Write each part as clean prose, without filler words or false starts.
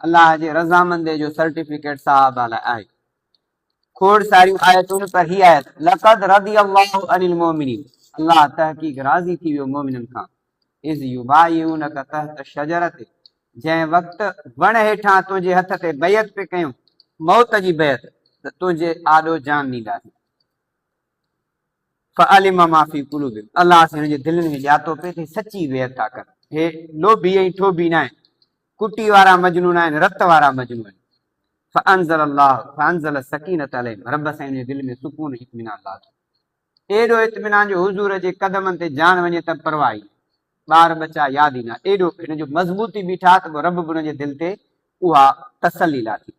अल्लाह जे रज़ामंदे जो सर्टिफिकेट साहब लाइ आहे। खोड़ सारियूं आयतुनि पर ही आयत लक़द रज़ियल्लाहु अनिल मोमिनीन, अल्लाह तहक़ीक़ राज़ी थी वियो मोमिननि खां, इज़ युबाइऊनका तहत शजरत, जंहिं वक़्तु वण हेठां तुंहिंजे हथ ते बैत पे कयूं, मौत जी बैत, त तुंहिंजे आॾो जान ॾींदासीं। फअलिम मा फ़ी क़ुलूबिहिम, अल्लाह से हुनजे दिलनि में ॼातो पिए थी सची बैत था कनि। हे लोभी ऐं ठोभी न आहिनि, कुटी वारा मजनू न आहिनि, रत वारा मजनू आहिनि। फअंज़ल सकीनत अलैहिम, रब साईं हुनजे दिलि में सुकून इत्मीनान लाथो। एॾो इत्मीनान जो हुज़ूर जे कदमनि ते जान वञे त परवाह ई, ॿार बच्चा यादि ई न, एॾो हिन जो मज़बूती बीठा त रब बि हुनजे दिलि ते उहा तसली लाथी।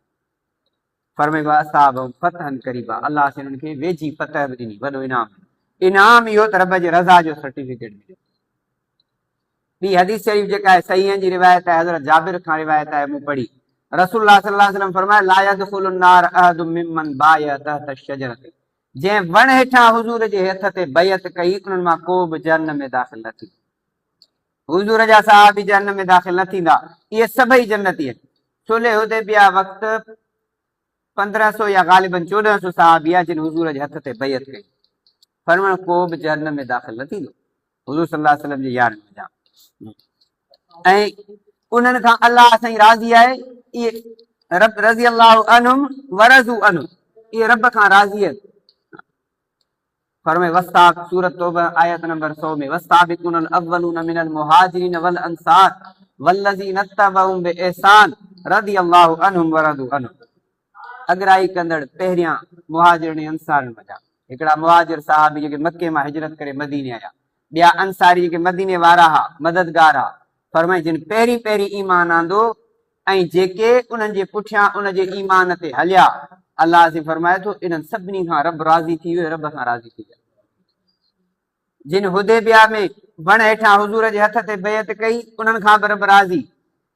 फरमाइबो असाबहुम फतहन करीबा, अल्लाह से हुननि खे वेझी फतह बि ॾिनी, वॾो इनाम इहो त रब जे रज़ा जो सर्टिफिकेट मिलियो। ॿी हदीस शरीफ़ जेका आहे सहीहनि जी रिवायत आहे, हज़रत जाबिर खां रिवायत आहे, मूं पढ़ी, रसूलुल्लाह सल्लल्लाहु अलैहि वसल्लम फरमाया ला यदखुलुन नार अहदुम मिम्मन बाय तहत शजरत, जंहिं वण हेठां हुज़ूर जे हथ ते बैत कई उन्हनि मां को बि जन्नत में दाख़िल न थींदो। हुज़ूर जा सहाबी जन्नत में दाख़िल न थींदा, इहे सभई जन्नती आहिनि। सुलह हुदैबिया वक़्तु 1500 या ग़ालिबन 1400 सहाबी आहे जिन हुज़ूर जे हथ ते बैत कई, फरमायो को बि जन्नत में दाख़िल न थींदो। हुज़ूर सल्लल्लाहु अलैहि वसल्लम जी यार में जाम, ऐं उन्हनि खां अल्लाह साईं राज़ी आहे। इहे रब रज़ी अल्लाहु अन्हुम वरज़ू अन्हु, इहे रब खां राज़ी आहिनि। फरमाए वस्ताब सूरत तौबा आयत नंबर 100 में वस्ताबिकुनल अव्वलून मिनल मुहाजिरीन वल अंसार वल्लज़ीना तबअहुम बिइहसान रज़ियल्लाहु अन्हुम वरज़ू अन्हु, अगराई कंदड़ पहिरियां मुहाजिर ऐं अंसारनि वजा। हिकिड़ा मुहाजिर साहबी जेके मके मां हिजरत करे मदीने आया, ॿिया अंसारी जेके मदीने वारा हा, मददगार हा। फरमाए जिन पहिरीं पहिरीं ईमान आंदो ऐं जेके उन्हनि जे पुठियां उनजे ईमान ते हलिया, अल्लाह से फरमाए थो इन्हनि सभिनी खां रब राज़ी थी वियो, रब खां राज़ी थी वियो। जिन हुदैबिया में वण हेठां हुज़ूर जे हथ ते बैत कई उन्हनि खां बि रब राज़ी,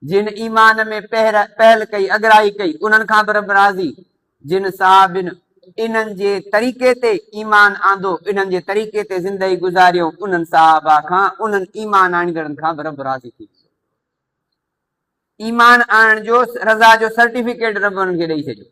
जिन ईमान में पहल कई अगराई कई उन्हनि खां बि रब राज़ी, जिन साहबिन इन्हनि जे तरीक़े ते ईमान आंदो, इन्हनि जे तरीक़े ते ज़िंदगी गुज़ारियो, उन्हनि साहबा खां, उन्हनि ईमान आणींदड़नि खां बि रब राज़ी थी वियो। ईमान आणण जो रज़ा जो सर्टिफिकेट रब उन्हनि खे ॾेई छॾियो।